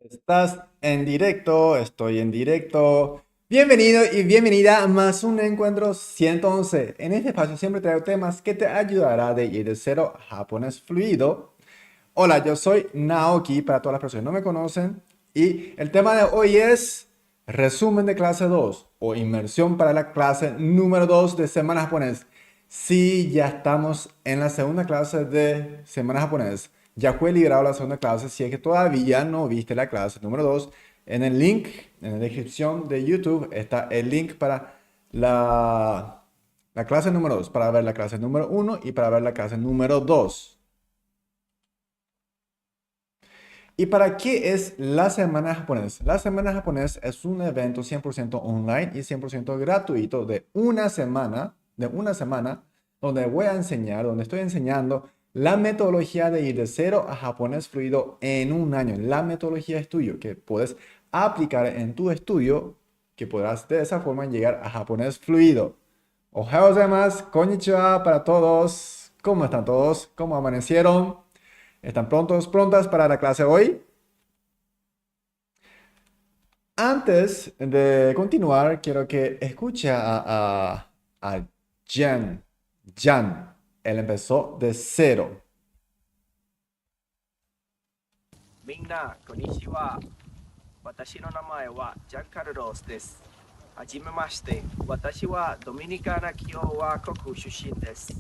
Estás en directo, estoy en directo. Bienvenido y bienvenida a más un encuentro 111. En este espacio siempre traigo temas que te ayudará de ir de cero a japonés fluido. Hola, yo soy Naoki para todas las personas que no me conocen y el tema de hoy es resumen de clase 2 o inmersión para la clase número 2 de Semana Japonés. Sí, ya estamos en la segunda clase de Semana Japonés. Ya fue liberado la segunda clase. Si es que todavía no viste la clase número 2, en el link, en la descripción de YouTube está el link para la clase número 2, para ver la clase número uno y para ver la clase número 2. ¿Y para qué es la Semana Japonés? La Semana Japonés es un evento 100% online y 100% gratuito de una semana, donde voy a enseñar, donde estoy enseñando la metodología de ir de cero a japonés fluido en un año. La metodología de estudio que puedes aplicar en tu estudio, que podrás de esa forma llegar a japonés fluido. Ohayou gozaimasu, konnichiwa para todos. ¿Cómo están todos? ¿Cómo amanecieron? ¿Están prontas para la clase hoy? Antes de continuar, quiero que escuche a Jan. Jan, él empezó de cero. みんな、こんにちは。私の名前はジャンカルロスです。はじめまして。私はドミニカな共和国出身です。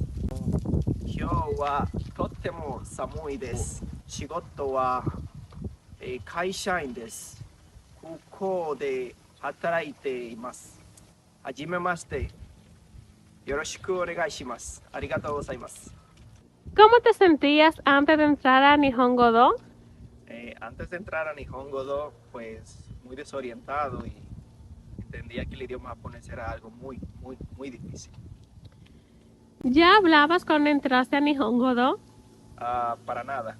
今日はとっても寒いです。仕事は、会社員です。空港で働いています。はじめまして。よろしくお願いします。ありがとうございます。¿Cómo te sentías antes de entrar a Nihongo Do? Antes de entrar a Nihongo Do, pues muy desorientado y entendía que el idioma japonés era algo muy difícil. ¿Ya hablabas cuando entraste a Nihongo Do? Para nada.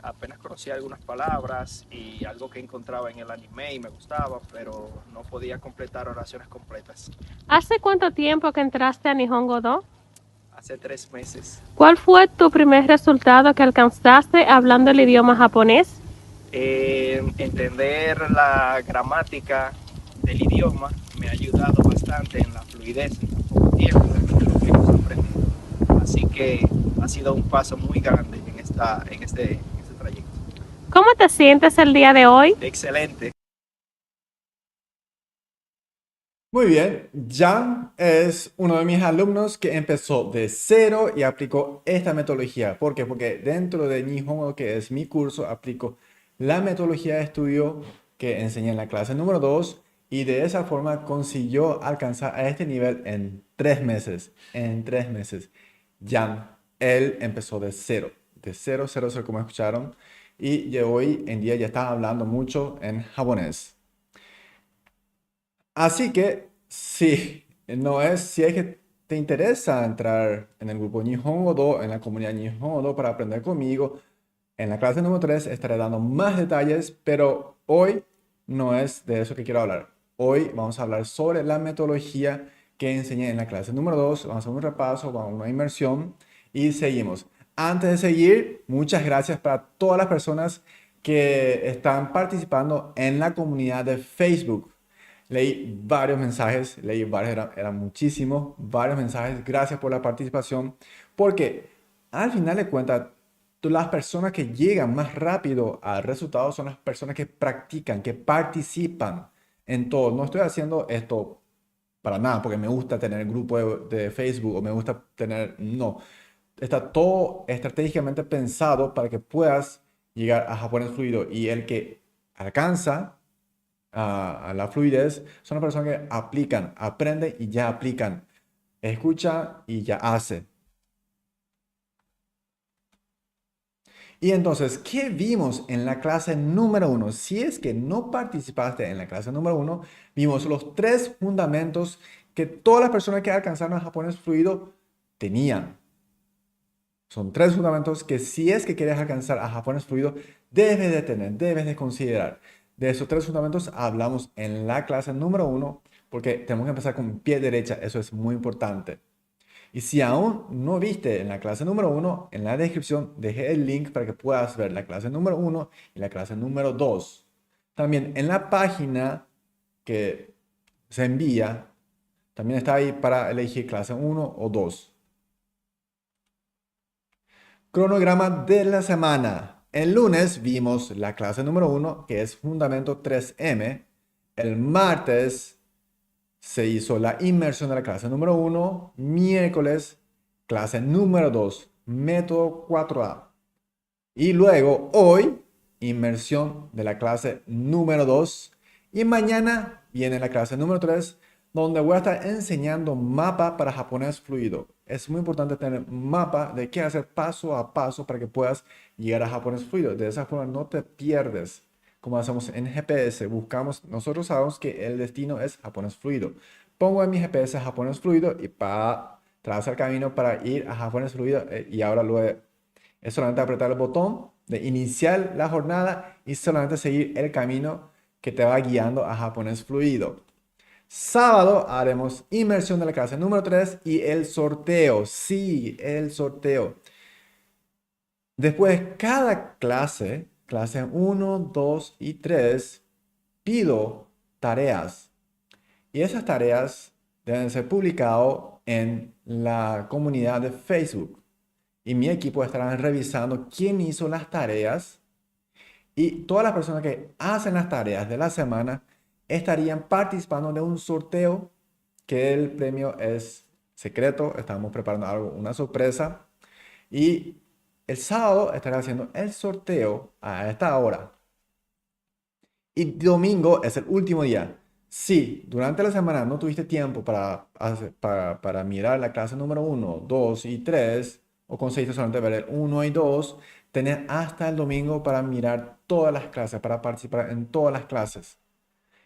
Apenas conocía algunas palabras y algo que encontraba en el anime y me gustaba, pero no podía completar oraciones completas. ¿Hace cuánto tiempo que entraste a Nihongo Do? Hace 3 meses. ¿Cuál fue tu primer resultado que alcanzaste hablando el idioma japonés? Entender la gramática del idioma me ha ayudado bastante en la fluidez en tan poco tiempo de lo que hemos aprendido. Así que ha sido un paso muy grande en este trayecto. ¿Cómo te sientes el día de hoy? Excelente. Muy bien, Jan es uno de mis alumnos que empezó de cero y aplicó esta metodología. ¿Por qué? Porque dentro de Nihongo, que es mi curso, aplico la metodología de estudio que enseñé en la clase número 2 y de esa forma consiguió alcanzar a este nivel en 3 meses. En 3 meses. Jan, él empezó de cero, cero, cero, como escucharon, y hoy en día ya está hablando mucho en japonés. Así que, sí, si es que te interesa entrar en el grupo Nihongo Do, en la comunidad Nihongo Do para aprender conmigo, en la clase número 3 estaré dando más detalles, pero hoy no es de eso que quiero hablar. Hoy vamos a hablar sobre la metodología que enseñé en la clase número 2. Vamos a hacer un repaso, vamos a una inmersión y seguimos. Antes de seguir, muchas gracias para todas las personas que están participando en la comunidad de Facebook. Leí varios mensajes, eran muchísimos, varios mensajes. Gracias por la participación, porque al final de cuentas, las personas que llegan más rápido al resultado son las personas que practican, que participan en todo. No estoy haciendo esto para nada, porque me gusta tener grupo de Facebook o me gusta tener... No, está todo estratégicamente pensado para que puedas llegar a japonés fluido y el que alcanza a la fluidez son las personas que aplican, aprenden y ya aplican, escucha y ya hace. Y entonces, ¿qué vimos en la clase número uno? Si es que no participaste en la clase número uno, vimos los tres fundamentos que todas las personas que alcanzaron el japonés fluido tenían. Son tres fundamentos que si es que quieres alcanzar a japonés fluido, debes de tener, debes de considerar. De esos tres fundamentos hablamos en la clase número uno, porque tenemos que empezar con pie derecha, eso es muy importante. Y si aún no viste en la clase número 1, en la descripción dejé el link para que puedas ver la clase número 1 y la clase número 2. También en la página que se envía, también está ahí para elegir clase 1 o 2. Cronograma de la semana. El lunes vimos la clase número 1, que es Fundamento 3M. El martes se hizo la inmersión de la clase número 1. Miércoles, clase número 2, método 4A. Y luego, hoy, inmersión de la clase número 2. Y mañana viene la clase número 3, donde voy a estar enseñando mapa para japonés fluido. Es muy importante tener un mapa de qué hacer paso a paso para que puedas llegar a japonés fluido. De esa forma no te pierdes. Como hacemos en GPS, nosotros sabemos que el destino es japonés fluido. Pongo en mi GPS japonés fluido y trazo el camino para ir a japonés fluido. Y ahora es solamente apretar el botón de iniciar la jornada y solamente seguir el camino que te va guiando a japonés fluido. Sábado haremos inmersión de la clase número 3 y el sorteo. Sí, el sorteo. Después, cada clase 1, 2 y 3, pido tareas. Y esas tareas deben ser publicadas en la comunidad de Facebook. Y mi equipo estará revisando quién hizo las tareas. Y todas las personas que hacen las tareas de la semana estarían participando de un sorteo que el premio es secreto. Estamos preparando algo, una sorpresa. Y el sábado estaré haciendo el sorteo a esta hora. Y domingo es el último día. Si durante la semana no tuviste tiempo para mirar la clase número 1, 2 y 3, o conseguiste solamente ver el 1 y 2, tenés hasta el domingo para mirar todas las clases, para participar en todas las clases.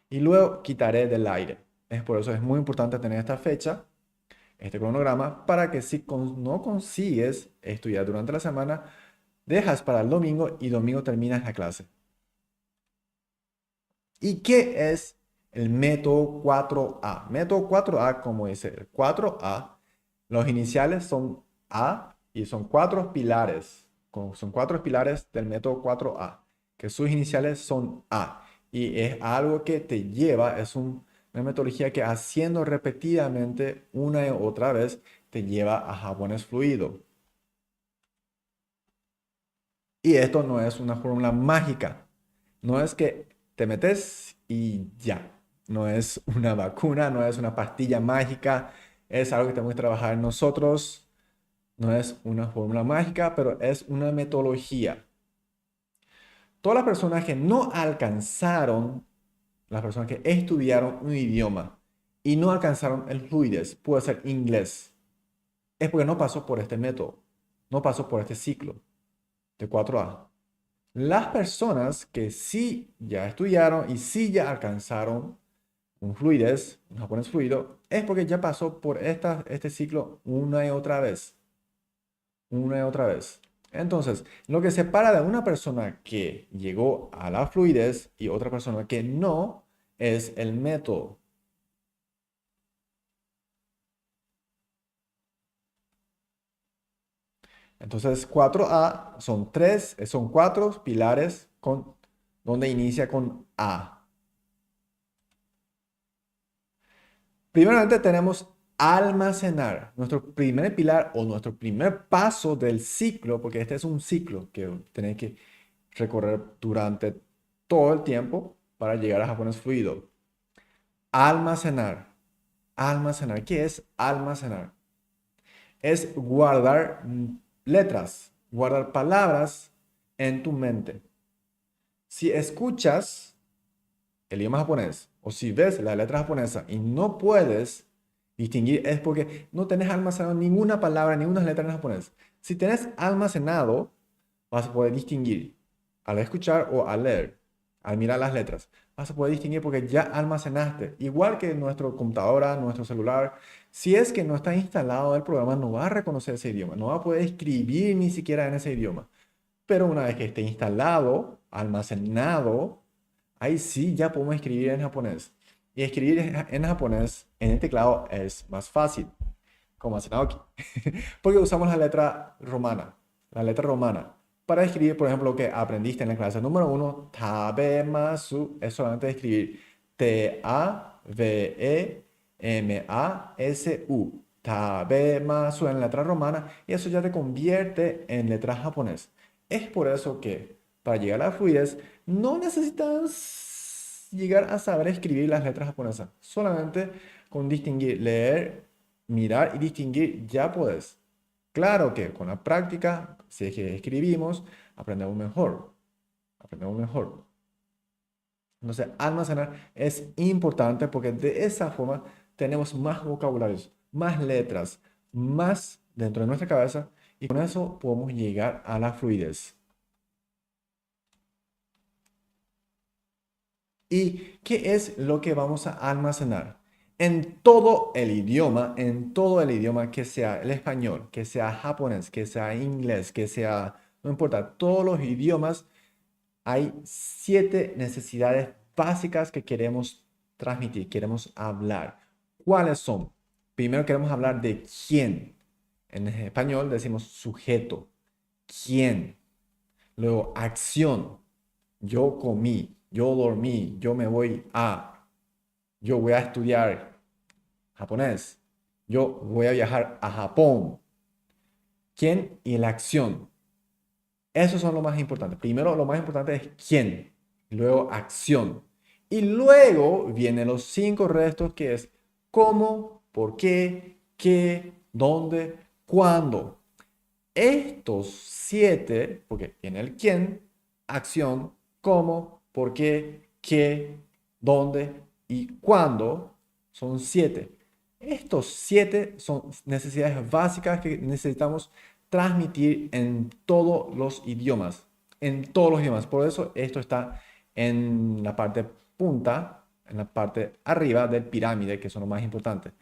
Y luego quitaré del aire. Es por eso es muy importante tener esta fecha, este cronograma, para que si no consigues estudiar durante la semana, dejas para el domingo y domingo terminas la clase. ¿Y qué es el método 4A? Método 4A, como dice el 4A, los iniciales son A y son 4 pilares. Son 4 pilares del método 4A, que sus iniciales son A. Y es algo que te lleva, es una metodología que haciendo repetidamente una y otra vez te lleva a japonés fluido. Y esto no es una fórmula mágica. No es que te metes y ya. No es una vacuna, no es una pastilla mágica. Es algo que tenemos que trabajar nosotros. No es una fórmula mágica, pero es una metodología. Todas las personas que no alcanzaron, las personas que estudiaron un idioma y no alcanzaron el fluidez, puede ser inglés, es porque no pasó por este método, no pasó por este ciclo de 4A. Las personas que sí ya estudiaron y sí ya alcanzaron un fluidez, un japonés fluido, es porque ya pasó por este ciclo una y otra vez. Una y otra vez. Entonces, lo que separa de una persona que llegó a la fluidez y otra persona que no es el método. Entonces, 4A son 4 pilares donde inicia con A. Primeramente tenemos almacenar, nuestro primer pilar o nuestro primer paso del ciclo, porque este es un ciclo que tenéis que recorrer durante todo el tiempo para llegar a japonés fluido. Almacenar. Almacenar. ¿Qué es almacenar? Es guardar letras, guardar palabras en tu mente. Si escuchas el idioma japonés o si ves la letra japonesa y no puedes distinguir, es porque no tenés almacenado ninguna palabra, ninguna letra en japonés. Si tenés almacenado, vas a poder distinguir al escuchar o al leer, al mirar las letras. Vas a poder distinguir porque ya almacenaste. Igual que nuestra computadora, nuestro celular, si es que no está instalado el programa, no va a reconocer ese idioma, no va a poder escribir ni siquiera en ese idioma. Pero una vez que esté instalado, almacenado, ahí sí ya podemos escribir en japonés. Y escribir en japonés en el teclado es más fácil. como hace Naoki. Porque usamos la letra romana. La letra romana. Para escribir, por ejemplo, lo que aprendiste en la clase número 1, tabemasu, es solamente escribir T-A-V-E-M-A-S-U. Tabemasu en la letra romana y eso ya te convierte en letra japonés. Es por eso que para llegar a la fluidez no necesitas llegar a saber escribir las letras japonesas. Solamente con distinguir, leer, mirar y distinguir ya puedes. Claro que con la práctica, si es que escribimos, aprendemos mejor. Aprendemos mejor. Entonces, almacenar es importante porque de esa forma tenemos más vocabularios, más letras, más dentro de nuestra cabeza y con eso podemos llegar a la fluidez. ¿Y qué es lo que vamos a almacenar? En todo el idioma, que sea el español, que sea japonés, que sea inglés, que sea, no importa, todos los idiomas, hay 7 necesidades básicas que queremos transmitir, queremos hablar. ¿Cuáles son? Primero queremos hablar de quién. En español decimos sujeto. ¿Quién? Luego acción. Yo comí, yo dormí, yo me voy a, yo voy a estudiar japonés, yo voy a viajar a Japón. ¿Quién y la acción? Esos son lo más importante. Primero, lo más importante es quién, luego acción. Y luego vienen los 5 restos que es cómo, por qué, dónde, cuándo. Estos 7, porque tiene el quién, acción, cómo, por qué, dónde y cuándo, son 7. Estos 7 son necesidades básicas que necesitamos transmitir en todos los idiomas. En todos los idiomas. Por eso esto está en la parte punta, en la parte arriba del pirámide, que son lo más importante.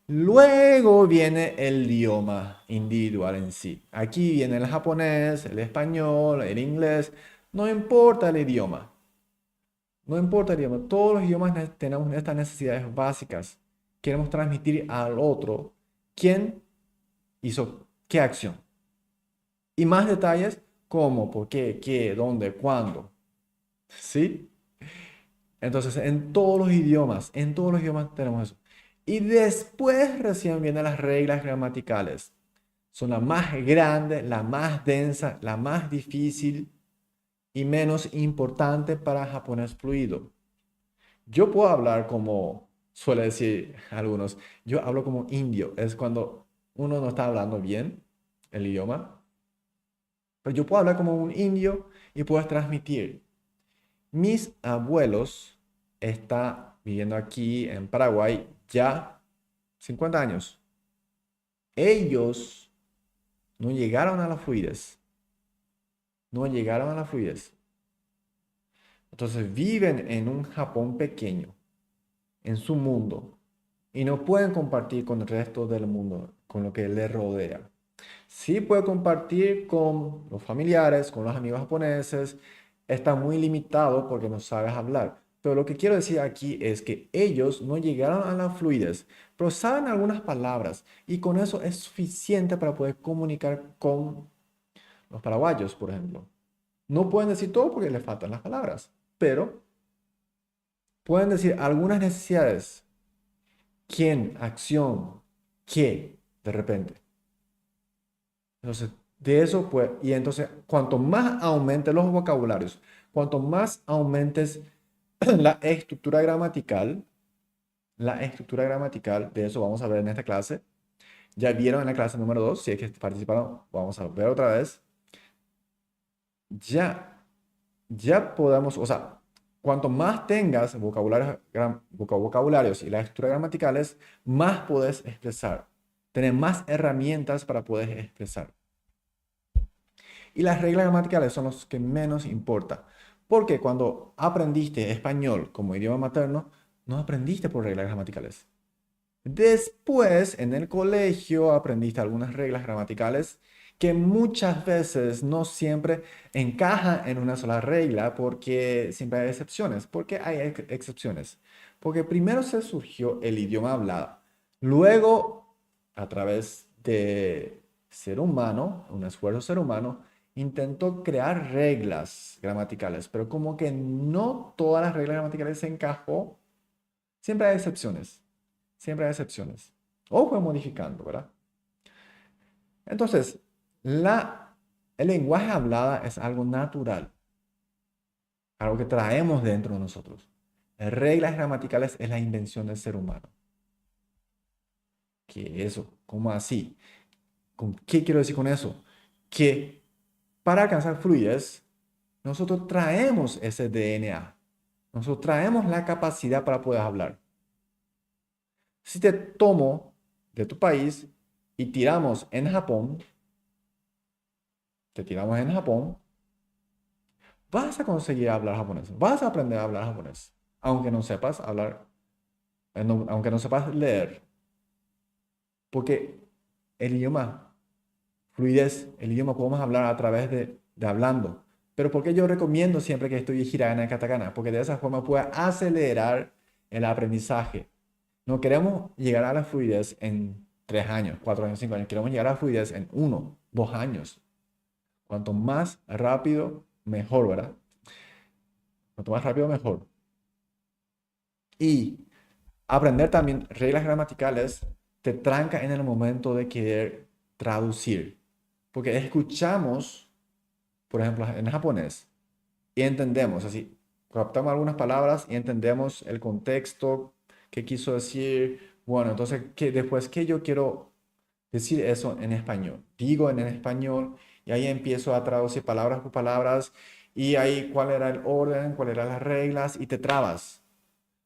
Luego viene el idioma individual en sí. Aquí viene el japonés, el español, el inglés. No importa el idioma. No importa el idioma. Todos los idiomas tenemos estas necesidades básicas. Queremos transmitir al otro quién hizo qué acción. Y más detalles cómo, por qué, dónde, cuándo. ¿Sí? Entonces, en todos los idiomas tenemos eso. Y después recién vienen las reglas gramaticales. Son la más grande, la más densa, la más difícil y menos importante para japonés fluido. Yo puedo hablar como suele decir algunos, yo hablo como indio, es cuando uno no está hablando bien el idioma, pero yo puedo hablar como un indio y puedo transmitir. Mis abuelos están viviendo aquí en Paraguay ya 50 años. Ellos no llegaron a la fluidez. No llegaron a la fluidez. Entonces viven en un Japón pequeño, en su mundo, y no pueden compartir con el resto del mundo, con lo que les rodea. Sí puede compartir con los familiares, con los amigos japoneses, está muy limitado porque no sabes hablar. Pero lo que quiero decir aquí es que ellos no llegaron a la fluidez, pero saben algunas palabras y con eso es suficiente para poder comunicar con los paraguayos, por ejemplo. No pueden decir todo porque les faltan las palabras, pero pueden decir algunas necesidades. ¿Quién? Acción. ¿Qué? De repente. Entonces, de eso, pues, y entonces, cuanto más aumenten los vocabularios, cuanto más aumentes la estructura gramatical, de eso vamos a ver en esta clase. Ya vieron en la clase número 2, si es que participaron, vamos a ver otra vez. Ya podemos, o sea, cuanto más tengas vocabularios y las estructuras gramaticales, más puedes expresar. Tener más herramientas para poder expresar. Y las reglas gramaticales son los que menos importa. Porque cuando aprendiste español como idioma materno, no aprendiste por reglas gramaticales. Después, en el colegio, aprendiste algunas reglas gramaticales que muchas veces no siempre encajan en una sola regla porque siempre hay excepciones. ¿Por qué hay excepciones? Porque primero se surgió el idioma hablado. Luego a través de ser humano, un esfuerzo ser humano, intentó crear reglas gramaticales, pero como que no todas las reglas gramaticales se encajó, siempre hay excepciones, siempre hay excepciones. O fue modificando, ¿verdad? Entonces, el lenguaje hablado es algo natural, algo que traemos dentro de nosotros. Las reglas gramaticales es la invención del ser humano. ¿Qué es eso? ¿Cómo así? ¿Qué quiero decir con eso? Que para alcanzar fluidez, nosotros traemos ese DNA. Nosotros traemos la capacidad para poder hablar. Si te tomo de tu país y tiramos en Japón, te tiramos en Japón, vas a conseguir hablar japonés. Vas a aprender a hablar japonés. Aunque no sepas hablar, aunque no sepas leer. Porque el idioma, fluidez, el idioma podemos hablar a través de hablando. Pero ¿por qué yo recomiendo siempre que estudie hiragana y katakana? Porque de esa forma puede acelerar el aprendizaje. No queremos llegar a la fluidez en 3 años, 4 años, 5 años. Queremos llegar a la fluidez en 1, 2 años. Cuanto más rápido, mejor, ¿verdad? Cuanto más rápido, mejor. Y aprender también reglas gramaticales te tranca en el momento de querer traducir. Porque escuchamos, por ejemplo, en japonés y entendemos, así, captamos algunas palabras y entendemos el contexto, qué quiso decir. Bueno, entonces, después que yo quiero decir eso en español, digo en español y ahí empiezo a traducir palabras por palabras y ahí cuál era el orden, cuáles eran las reglas y te trabas.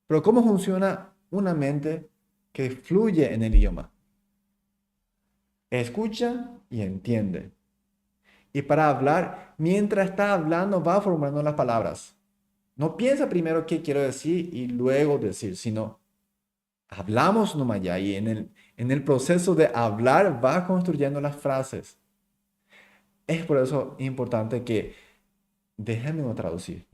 Pero ¿cómo funciona una mente que fluye en el idioma? Escucha y entiende. Y para hablar, mientras está hablando, va formando las palabras. No piensa primero qué quiero decir y luego decir, sino hablamos nomás ya y en el proceso de hablar va construyendo las frases. Es por eso importante que déjenme no traducir.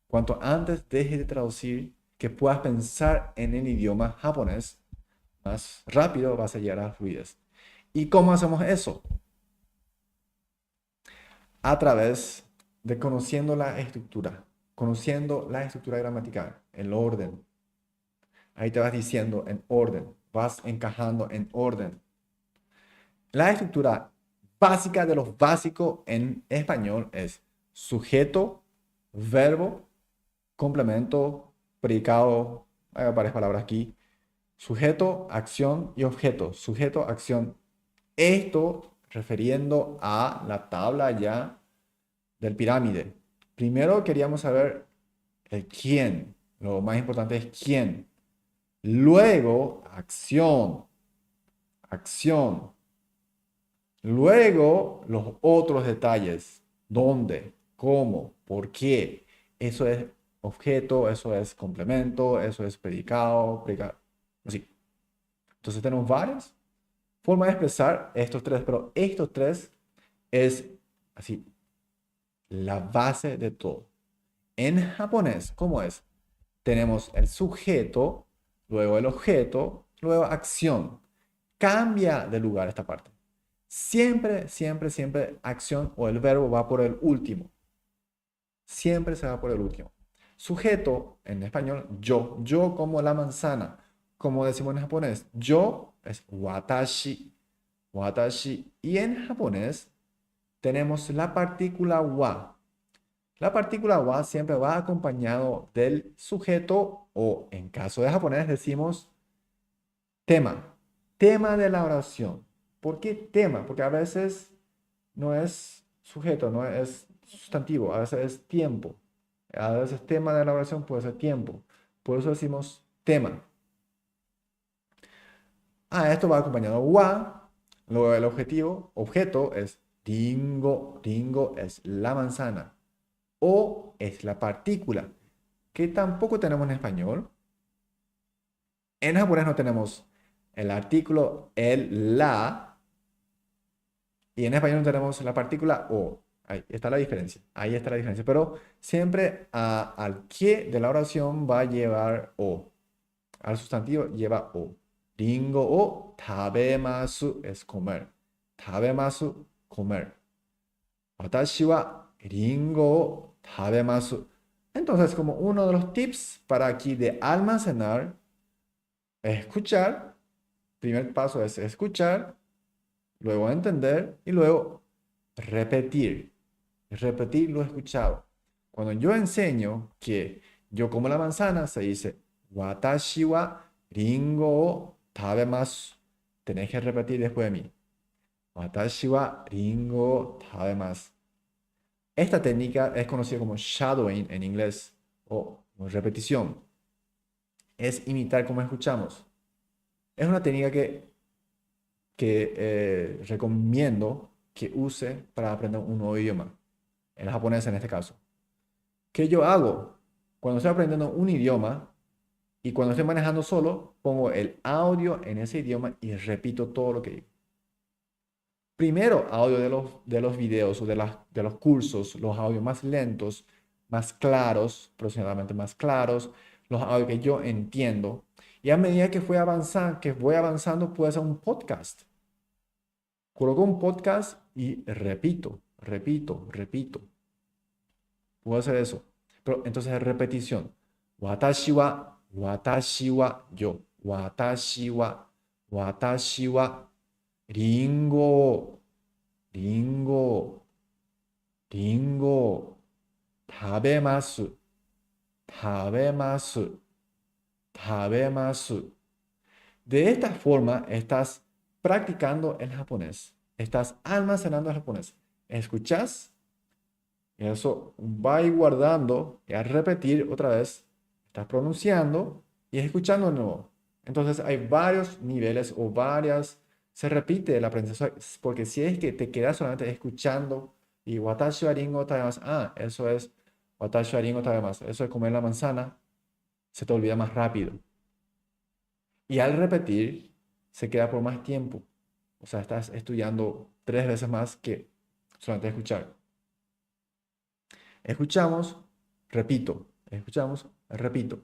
Cuanto antes dejes de traducir, que puedas pensar en el idioma japonés, más rápido vas a llegar a la fluidez. ¿Y cómo hacemos eso? A través de conociendo la estructura gramatical, el orden. Ahí te vas diciendo en orden, vas encajando en orden. La estructura básica de lo básico en español es sujeto, verbo, complemento, predicado, hay varias palabras aquí, sujeto, acción y objeto. Sujeto, acción. Esto refiriendo a la tabla ya del pirámide. Primero queríamos saber el quién. Lo más importante es quién. Luego, acción. Acción. Luego, los otros detalles. ¿Dónde? ¿Cómo? ¿Por qué? Eso es objeto, eso es complemento, eso es predicado, así. Entonces tenemos varias formas de expresar estos tres, pero estos tres es así, la base de todo. En japonés, ¿cómo es? Tenemos el sujeto, luego el objeto, luego acción. Cambia de lugar esta parte. Siempre, siempre, siempre acción o el verbo va por el último. Siempre se va por el último. Sujeto, en español, yo. Yo como la manzana. Como decimos en japonés, yo es watashi. Watashi. Y en japonés tenemos la partícula wa. La partícula wa siempre va acompañado del sujeto o en caso de japonés decimos tema. Tema de la oración. ¿Por qué tema? Porque a veces no es sujeto, no es sustantivo, a veces es tiempo. A veces tema de la oración puede ser tiempo. Por eso decimos tema. Esto va acompañado wa. Luego el objeto es ringo. Ringo es la manzana. O es la partícula, que tampoco tenemos en español. En japonés no tenemos el artículo, el, la. Y en español no tenemos la partícula o. Ahí está la diferencia. Ahí está la diferencia. Pero siempre al que de la oración va a llevar o. Al sustantivo lleva o. Ringo o tabemasu es comer. Tabemasu, comer. Watashi wa ringo o tabemasu. Entonces, como uno de los tips para aquí de almacenar, es escuchar. Primer paso es escuchar, luego entender y luego repetir. Repetir lo escuchado. Cuando yo enseño que yo como la manzana, se dice Watashi wa ringo o tabemasu. Tenés que repetir después de mí. Watashi wa ringo o tabemasu. Esta técnica es conocida como shadowing en inglés o repetición. Es imitar como escuchamos. Es una técnica que recomiendo que use para aprender un nuevo idioma. El japonés en este caso. ¿Qué yo hago? Cuando estoy aprendiendo un idioma y cuando estoy manejando solo, pongo el audio en ese idioma y repito todo lo que digo. Primero, audio de los videos o de los cursos, los audios más lentos, más claros, profesionalmente más claros, los audios que yo entiendo. Y a medida que voy avanzando, puedo hacer un podcast. Coloco un podcast y repito. Puedo hacer eso. Pero entonces es repetición. Watashi wa, yo. Watashi wa, ringo, tabemasu, tabemasu. De esta forma estás practicando el japonés. Estás almacenando el japonés. Escuchas, y eso va a ir guardando y a repetir otra vez. Estás pronunciando y escuchando de nuevo. Entonces hay varios niveles o varias. Se repite el aprendizaje, porque si es que te quedas solamente escuchando y watashi wa ringo tabemasu, eso es watashi wa ringo tabemasu, eso es comer la manzana, se te olvida más rápido. Y al repetir, se queda por más tiempo. O sea, estás estudiando 3 veces más que solamente escuchar. Escuchamos, repito. Escuchamos, repito.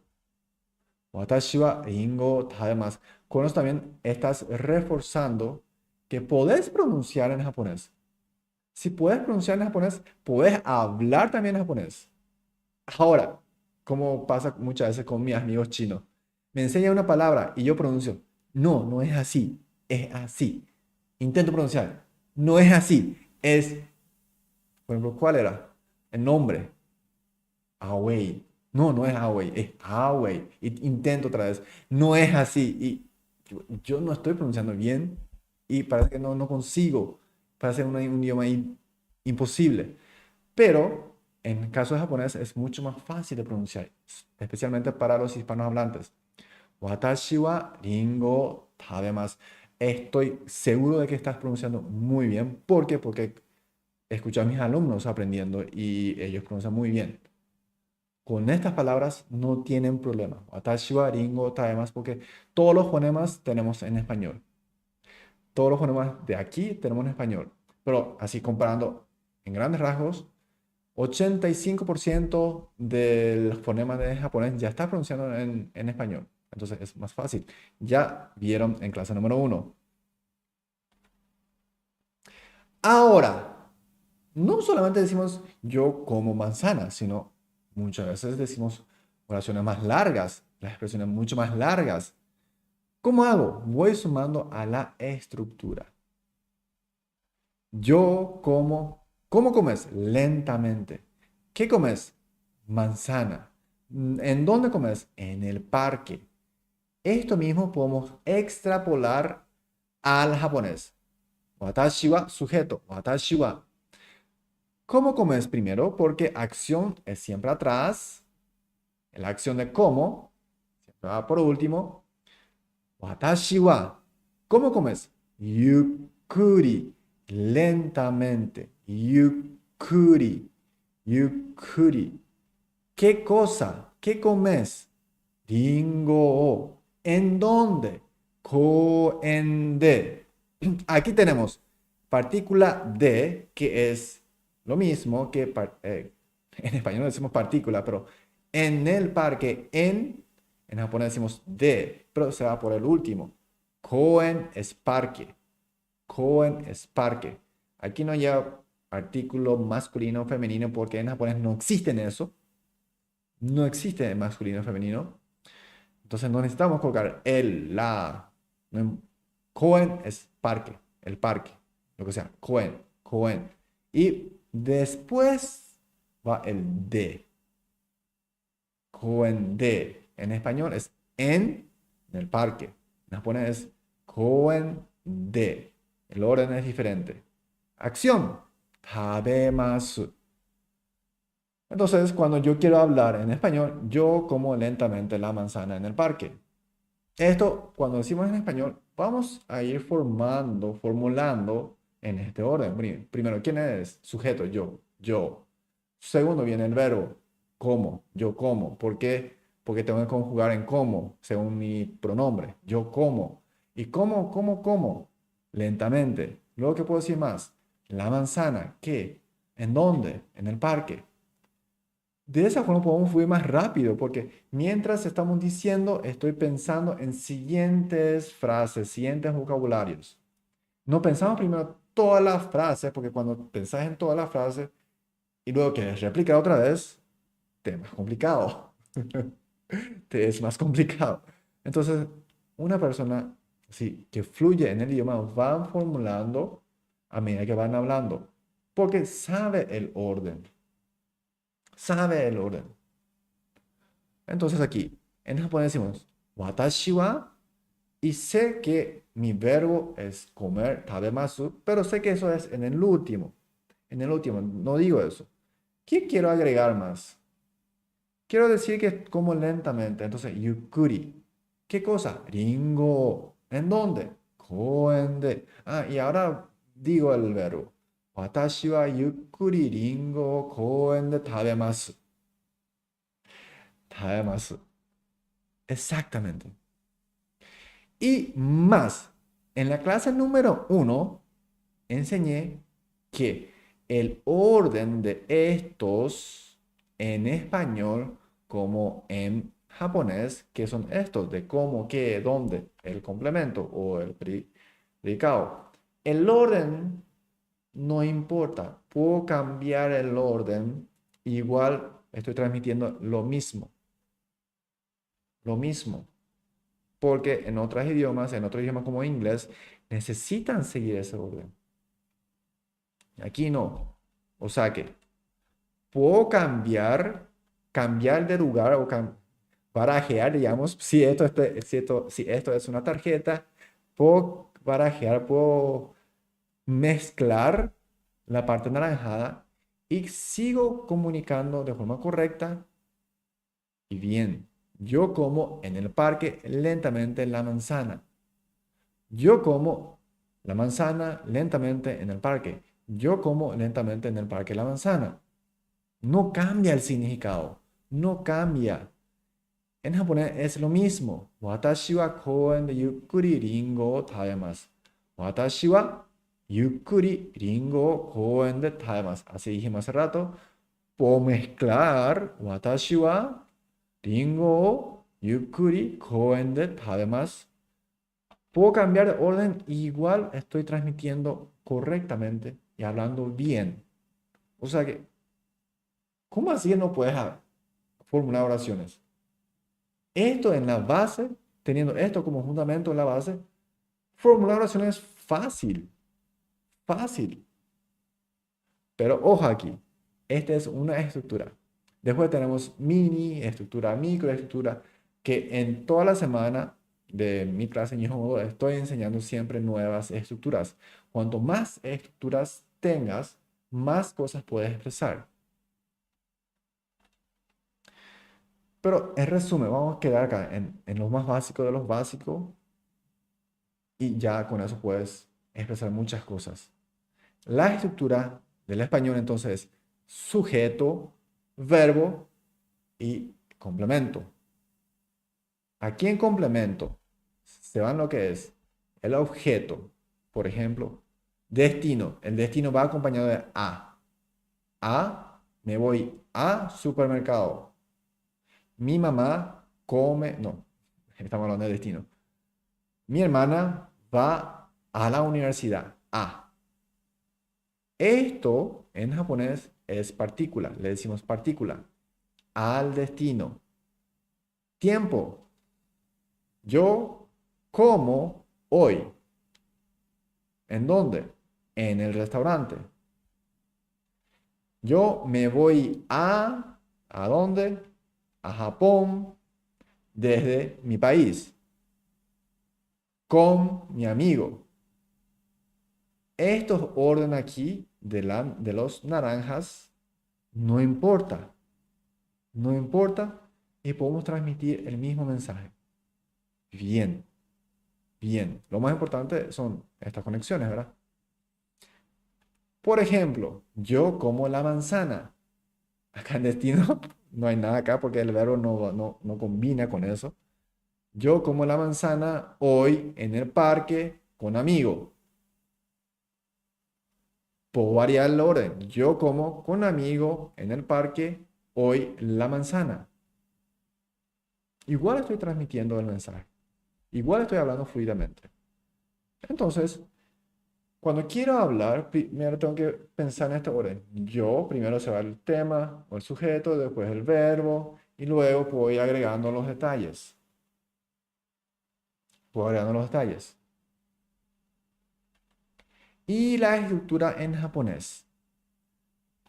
Watashi wa ringo tabemasu. Con eso también estás reforzando que podés pronunciar en japonés. Si puedes pronunciar en japonés, puedes hablar también en japonés. Ahora, como pasa muchas veces con mis amigos chinos, me enseñan una palabra y yo pronuncio. No, no es así, es así. Intento pronunciar. No es así, es, por ejemplo, ¿cuál era? El nombre. Away. No, no es away, es away. Intento otra vez. No es así. Y yo no estoy pronunciando bien y parece que no consigo. Parece un idioma imposible. Pero en el caso de japonés es mucho más fácil de pronunciar, especialmente para los hispanohablantes. Watashi wa ringo tabemasu. Estoy seguro de que estás pronunciando muy bien. ¿Por qué? Porque escuché a mis alumnos aprendiendo y ellos pronuncian muy bien. Con estas palabras no tienen problema. Watashi wa ringo tabemasu, porque todos los fonemas tenemos en español. Todos los fonemas de aquí tenemos en español. Pero así comparando en grandes rasgos, 85% del fonema de japonés ya está pronunciando en español. Entonces es más fácil. Ya vieron en clase número 1. Ahora, no solamente decimos yo como manzana, sino muchas veces decimos oraciones más largas, las expresiones mucho más largas. ¿Cómo hago? Voy sumando a la estructura. Yo como. ¿Cómo comes? Lentamente. ¿Qué comes? Manzana. ¿En dónde comes? En el parque. Esto mismo podemos extrapolar al japonés. Watashi wa, sujeto. Watashi wa. ¿Cómo comes primero? Porque acción es siempre atrás. La acción de cómo siempre va por último. Watashi wa. ¿Cómo comes? Yukkuri. Lentamente. Yukkuri. Yukkuri. ¿Qué cosa? ¿Qué comes? Ringo. ¿En dónde? Koen-de. Aquí tenemos partícula de, que es lo mismo que en español decimos partícula, pero en el parque, en japonés decimos de, pero se va por el último. Koen es parque. Koen es parque. Aquí no lleva artículo masculino o femenino porque en japonés no existen eso. No existe masculino o femenino. Entonces no necesitamos colocar el, la. Koen es parque, el parque, lo que sea. Koen, koen. Y después va el de. Koen de. En español es en el parque. En japonés es koen de. El orden es diferente. Acción. Tabemasu. Entonces, cuando yo quiero hablar en español, yo como lentamente la manzana en el parque. Esto, cuando decimos en español, vamos a ir formulando en este orden. Primero, ¿quién es? Sujeto, yo, yo. Segundo, viene el verbo, como, yo como. ¿Por qué? Porque tengo que conjugar en como, según mi pronombre. Yo como. ¿Y cómo? Lentamente. Luego, ¿qué puedo decir más? La manzana, ¿qué? ¿En dónde? En el parque. De esa forma podemos fluir más rápido, porque mientras estamos diciendo, estoy pensando en siguientes frases, siguientes vocabularios. No pensamos primero todas las frases, porque cuando pensás en todas las frases y luego quieres replicar otra vez, te es más complicado. Te es más complicado. Entonces, una persona sí, que fluye en el idioma va formulando a medida que van hablando, porque sabe el orden. Sabe el orden. Entonces aquí, en japonés decimos, watashi wa, y sé que mi verbo es comer, tabemasu, pero sé que eso es en el último. En el último, no digo eso. ¿Qué quiero agregar más? Quiero decir que como lentamente, entonces, yukuri. ¿Qué cosa? Ringo. ¿En dónde? Koen de. Ah, y ahora digo el verbo. Watashi wa yukuri ringo o koen de tabemasu. Tabemasu. Exactamente. Y más, en la clase número 1 enseñé que el orden de estos en español como en japonés, que son estos de cómo, qué, dónde, el complemento o el predicado. El orden no importa, puedo cambiar el orden, igual estoy transmitiendo lo mismo, lo mismo. Porque en otros idiomas como inglés, necesitan seguir ese orden. Aquí no. O sea que puedo cambiar de lugar o barajear, digamos, si esto es una tarjeta, puedo barajear, puedo mezclar la parte anaranjada y sigo comunicando de forma correcta y bien. Yo como en el parque lentamente la manzana. Yo como la manzana lentamente en el parque. Yo como lentamente en el parque la manzana. No cambia el significado. No cambia. En japonés es lo mismo. Watashi wa koen de yukkuri ringo o tabemasu. Watashi wa yukkuri ringo o koen de tabemasu. Así dijimos hace rato. Puedo mezclar watashi wa ringo o yukkuri koen de tabemasu. Puedo cambiar de orden, igual estoy transmitiendo correctamente y hablando bien. O sea que, ¿cómo así no puedes formular oraciones? Esto en la base, teniendo esto como fundamento en la base, formular oraciones es fácil, fácil. Pero ojo aquí, esta es una estructura. Después tenemos mini estructura, micro estructura, que en toda la semana de mi clase en Nihongo estoy enseñando siempre nuevas estructuras. Cuanto más estructuras tengas, más cosas puedes expresar. Pero en resumen, vamos a quedar acá en lo más básico de los básicos y ya con eso puedes expresar muchas cosas. La estructura del español entonces es sujeto, verbo y complemento. Aquí en complemento se van lo que es el objeto. Por ejemplo, destino. El destino va acompañado de a. Me voy a supermercado. Mi mamá come, no, estamos hablando de destino. Mi hermana va a la universidad A. Esto en japonés es partícula, le decimos partícula. Al destino. Tiempo. Yo como hoy. ¿En dónde? En el restaurante. Yo me voy ¿a dónde? A Japón desde mi país. Con mi amigo. Estos orden aquí de los naranjas no importa. No importa y podemos transmitir el mismo mensaje. Bien, bien. Lo más importante son estas conexiones, ¿verdad? Por ejemplo, yo como la manzana. Acá en destino no hay nada acá porque el verbo no combina con eso. Yo como la manzana hoy en el parque con amigo. Puedo variar el orden. Yo como con amigo en el parque hoy la manzana. Igual estoy transmitiendo el mensaje. Igual estoy hablando fluidamente. Entonces, cuando quiero hablar, primero tengo que pensar en este orden. Yo, primero se va el tema o el sujeto, después el verbo y luego voy agregando los detalles. Voy agregando los detalles. Y la estructura en japonés.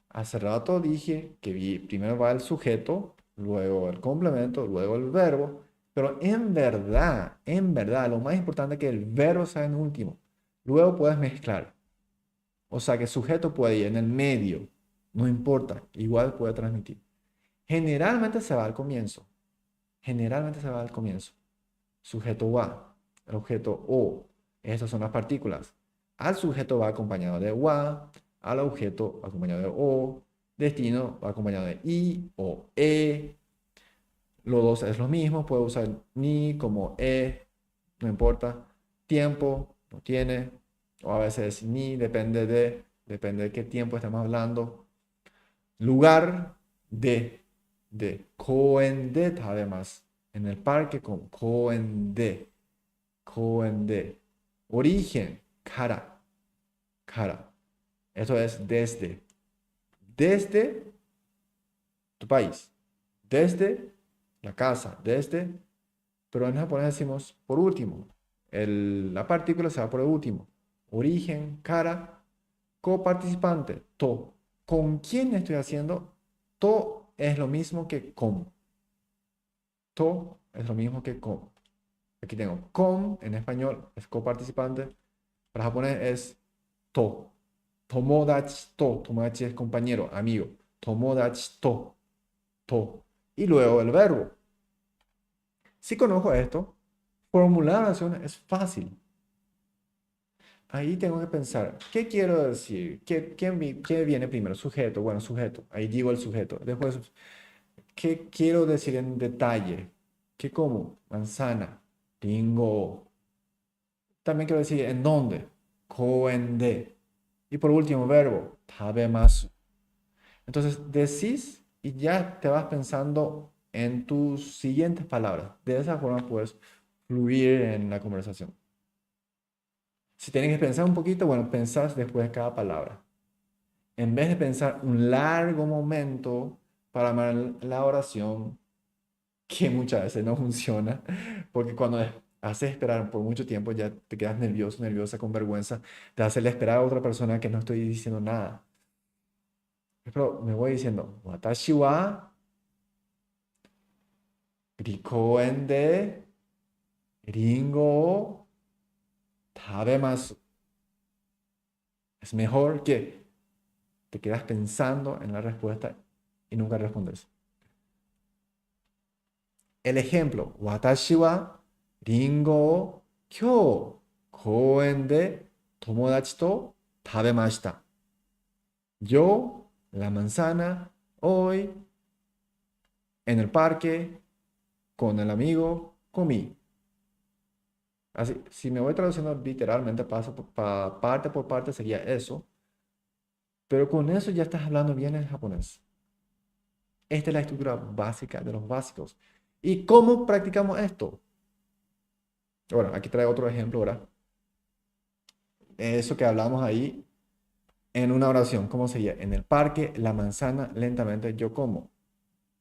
Hace rato dije que primero va el sujeto, luego el complemento, luego el verbo. Pero en verdad, lo más importante es que el verbo sea en último. Luego puedes mezclar. O sea que el sujeto puede ir en el medio. No importa, igual puede transmitir. Generalmente se va al comienzo. Generalmente se va al comienzo. Sujeto wa, el objeto o. Estas son las partículas. Al sujeto va acompañado de wa, al objeto va acompañado de o, destino va acompañado de i o e. Los dos es lo mismo, puede usar ni como e, no importa. Tiempo, no tiene, o a veces ni, depende de qué tiempo estamos hablando. Lugar de koen de, además, en el parque con koen de. Origen, kara. Esto es desde tu país, desde la casa, pero en japonés decimos por último. La partícula se va por el último. Origen, kara, coparticipante, to. ¿Con quién estoy haciendo? To es lo mismo que con. To es lo mismo que con. Aquí tengo con, en español es coparticipante. Para japonés es to. Tomodachi to. Tomodachi es compañero, amigo. Tomodachi to. Y luego el verbo. Si conozco esto, formular la oración es fácil. Ahí tengo que pensar, ¿qué quiero decir? ¿Qué viene primero? Sujeto, bueno, sujeto. Ahí digo el sujeto. Después, ¿qué quiero decir en detalle? ¿Qué como? Manzana, ringo. También quiero decir en dónde. Koen de. Y por último, verbo, tabemasu. Entonces, decís y ya te vas pensando en tus siguientes palabras. De esa forma puedes fluir en la conversación. Si tienes que pensar un poquito, bueno, pensás después de cada palabra. En vez de pensar un largo momento para armar la oración, que muchas veces no funciona, porque cuando haces esperar por mucho tiempo ya te quedas nervioso, nerviosa, con vergüenza de hacerle esperar a otra persona que no estoy diciendo nada. Pero me voy diciendo, watashi wa rikoen de ringo o tabemasu. Es mejor que te quedas pensando en la respuesta y nunca respondes. El ejemplo, watashi wa ringo o kyou koen de tomodachi to tabemashita. Yo, la manzana, hoy, en el parque, con el amigo, comí. Así, si me voy traduciendo literalmente, parte por parte sería eso. Pero con eso ya estás hablando bien en japonés. Esta es la estructura básica de los básicos. ¿Y cómo practicamos esto? Bueno, aquí trae otro ejemplo, ¿verdad? Eso que hablamos ahí en una oración, ¿cómo sería? En el parque, la manzana lentamente yo como.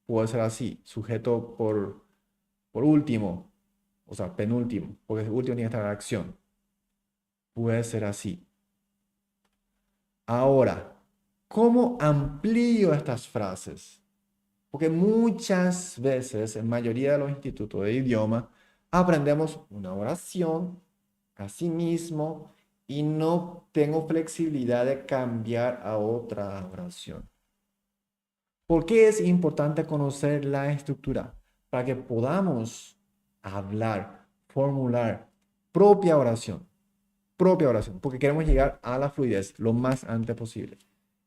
Puede ser así, sujeto por último, o sea, penúltimo, porque el último tiene que estar en acción. Puede ser así. Ahora, ¿cómo amplío estas frases? Porque muchas veces, en mayoría de los institutos de idioma, aprendemos una oración a sí mismo y no tengo flexibilidad de cambiar a otra oración. ¿Por qué es importante conocer la estructura? Para que podamos hablar, formular propia oración, porque queremos llegar a la fluidez lo más antes posible.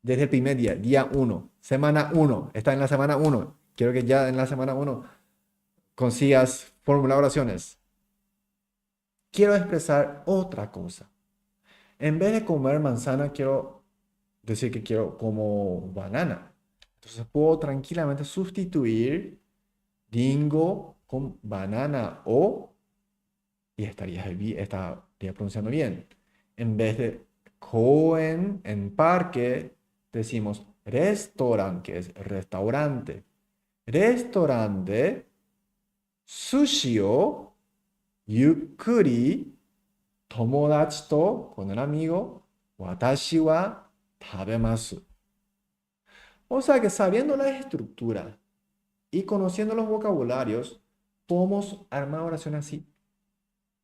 Desde el primer día, día 1, semana 1, está en la semana 1. Quiero que ya en la semana 1 consigas formular oraciones. Quiero expresar otra cosa. En vez de comer manzana, quiero decir que quiero como banana. Entonces puedo tranquilamente sustituir dingo con banana o, y estaría pronunciando bien. En vez de koen en parque, decimos restaurante, que es restaurante. Restaurante, sushi o yukkuri, tomodachi to, con el amigo, watashi wa tabemasu. O sea que sabiendo la estructura y conociendo los vocabularios, podemos armar oraciones así,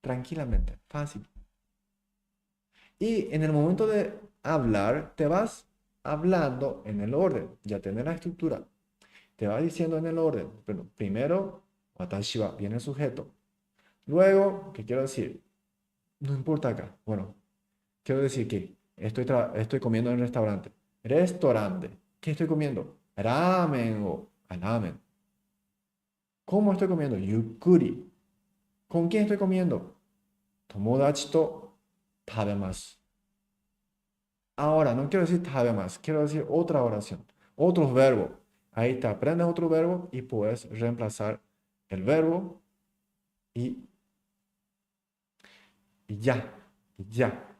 tranquilamente, fácil. Y en el momento de hablar, te vas hablando en el orden, ya tienes la estructura. Te vas diciendo en el orden. Pero primero, watashi wa, viene el sujeto. Luego, ¿qué quiero decir? No importa acá. Bueno, quiero decir que estoy comiendo en el restaurante. Restaurante. ¿Qué estoy comiendo? Ramen o ramen. ¿Cómo estoy comiendo? Yukkuri. ¿Con quién estoy comiendo? Tomodachi to tabemasu. Ahora, no quiero decir tabemasu, quiero decir otra oración, otros verbos. Ahí te aprendes otro verbo y puedes reemplazar el verbo y, y ya, y ya.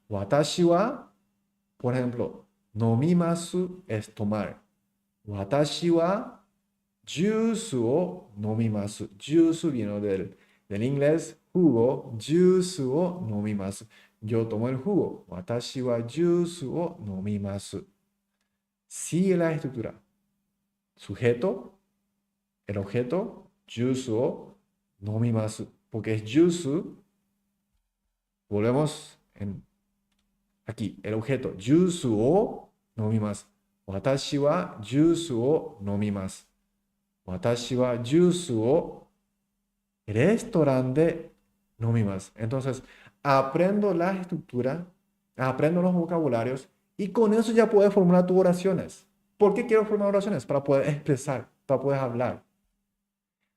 Watashi wa, por ejemplo, nomimasu es tomar. Watashi wa juice o nomimasu. Juice viene del inglés jugo. Juice o nomimasu. Yo tomo el jugo. Watashi wa juice o nomimasu. Sigue la estructura. Sujeto, el objeto, juice o nomimasu. Porque es juice. Volvemos aquí. El objeto, juice o nomimasu. Watashi wa juice o nomimasu. Watashi wa juice o restaurante nomimasu. Entonces, aprendo la estructura, aprendo los vocabularios y con eso ya puedes formular tus oraciones. ¿Por qué quiero formar oraciones? Para poder expresar, para poder hablar.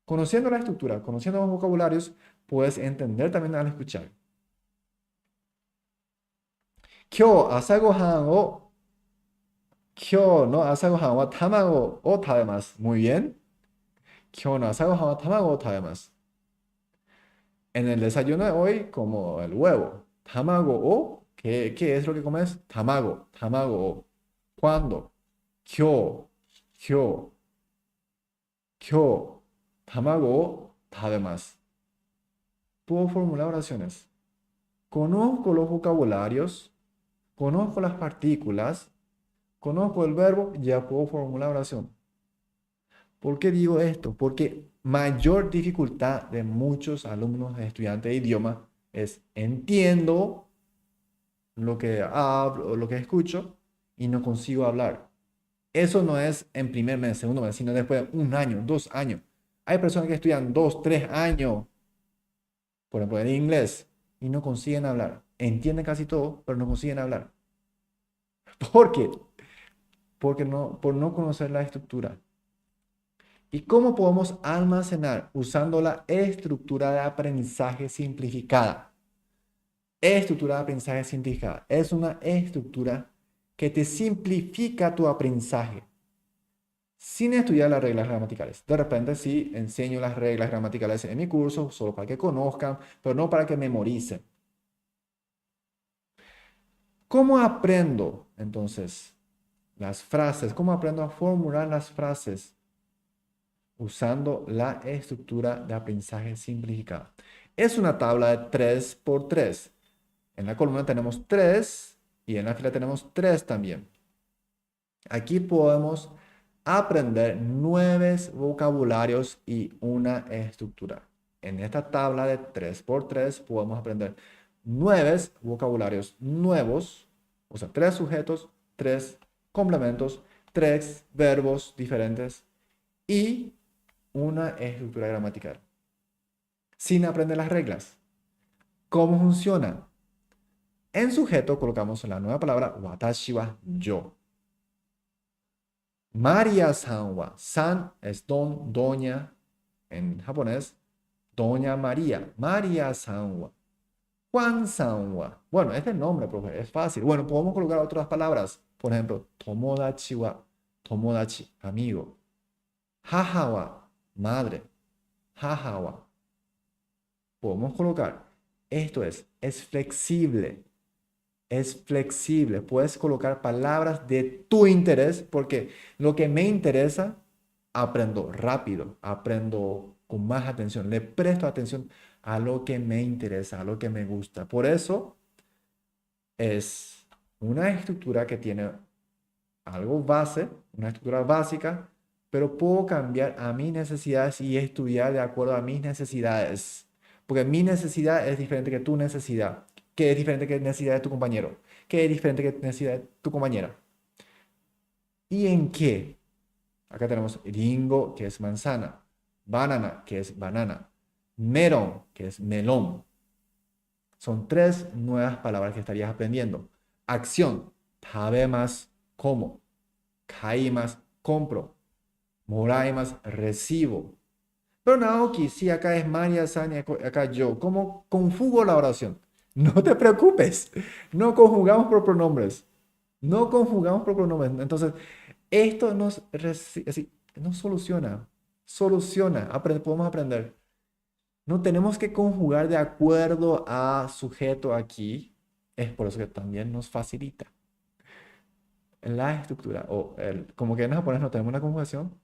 Conociendo la estructura, conociendo los vocabularios, puedes entender también al escuchar. Kyo asagohan o Kyo no asagohan wa tamago o tabemasu. Muy bien. Kyo no asagohan wa tamago o tabemasu. En el desayuno de hoy, como el huevo. Tamago o, ¿qué es lo que comes? Tamago o. ¿Cuándo? Kyo, kyo, kyo. Tamago o tabemasu. Puedo formular oraciones. Conozco los vocabularios, conozco las partículas, conozco el verbo, ya puedo formular oración. ¿Por qué digo esto? Porque mayor dificultad de muchos alumnos, estudiantes de idioma, es entiendo lo que hablo, lo que escucho y no consigo hablar. Eso no es en primer mes, segundo mes, sino después de un año, 2 años. Hay personas que estudian 2, 3 años, por ejemplo, en inglés y no consiguen hablar. Entienden casi todo, pero no consiguen hablar. ¿Por qué? Por no conocer la estructura. ¿Y cómo podemos almacenar usando la estructura de aprendizaje simplificada? Estructura de aprendizaje simplificada. Es una estructura que te simplifica tu aprendizaje. sin estudiar las reglas gramaticales. De repente sí enseño las reglas gramaticales en mi curso, solo para que conozcan, pero no para que memoricen. ¿Cómo aprendo entonces las frases? ¿Cómo aprendo a formular las frases? Usando la estructura de aprendizaje simplificada. Es una tabla de 3 por 3. En la columna tenemos 3 y en la fila tenemos 3 también. Aquí podemos aprender 9 vocabularios y una estructura. En esta tabla de 3 por 3 podemos aprender 9 vocabularios nuevos, o sea, 3 sujetos, 3 complementos, 3 verbos diferentes y una estructura gramatical. Sin aprender las reglas. ¿Cómo funciona? En sujeto colocamos la nueva palabra watashi wa yo. María-san wa. San es don, doña en japonés. Doña María. María-san wa. Juan-san wa. Bueno, este es el nombre, profe. Es fácil. Bueno, podemos colocar otras palabras. Por ejemplo, tomodachi wa. Tomodachi, amigo. Haha wa. Madre. Haha wa. Podemos colocar. Esto es flexible. Es flexible. Puedes colocar palabras de tu interés porque lo que me interesa, aprendo rápido, aprendo con más atención, le presto atención a lo que me interesa, a lo que me gusta. Por eso es una estructura que tiene algo base, una estructura básica, pero puedo cambiar a mis necesidades y estudiar de acuerdo a mis necesidades. Porque mi necesidad es diferente que tu necesidad, que es diferente que la necesidad de tu compañero, que es diferente que la necesidad de tu compañera. ¿Y en qué? Acá tenemos ringo, que es manzana, banana, que es banana, melón, que es melón. Son 3 nuevas palabras que estarías aprendiendo. Acción, tabemas, como. Kaimas, compro. Moraimas, recibo. Pero Naoki, sí, acá es María-san y acá yo. ¿Cómo conjugo la oración? No te preocupes. No conjugamos por pronombres. No conjugamos por pronombres. Entonces, esto nos soluciona. Soluciona. Podemos aprender. No tenemos que conjugar de acuerdo a sujeto aquí. Es por eso que también nos facilita. La estructura, como que en japonés no tenemos una conjugación,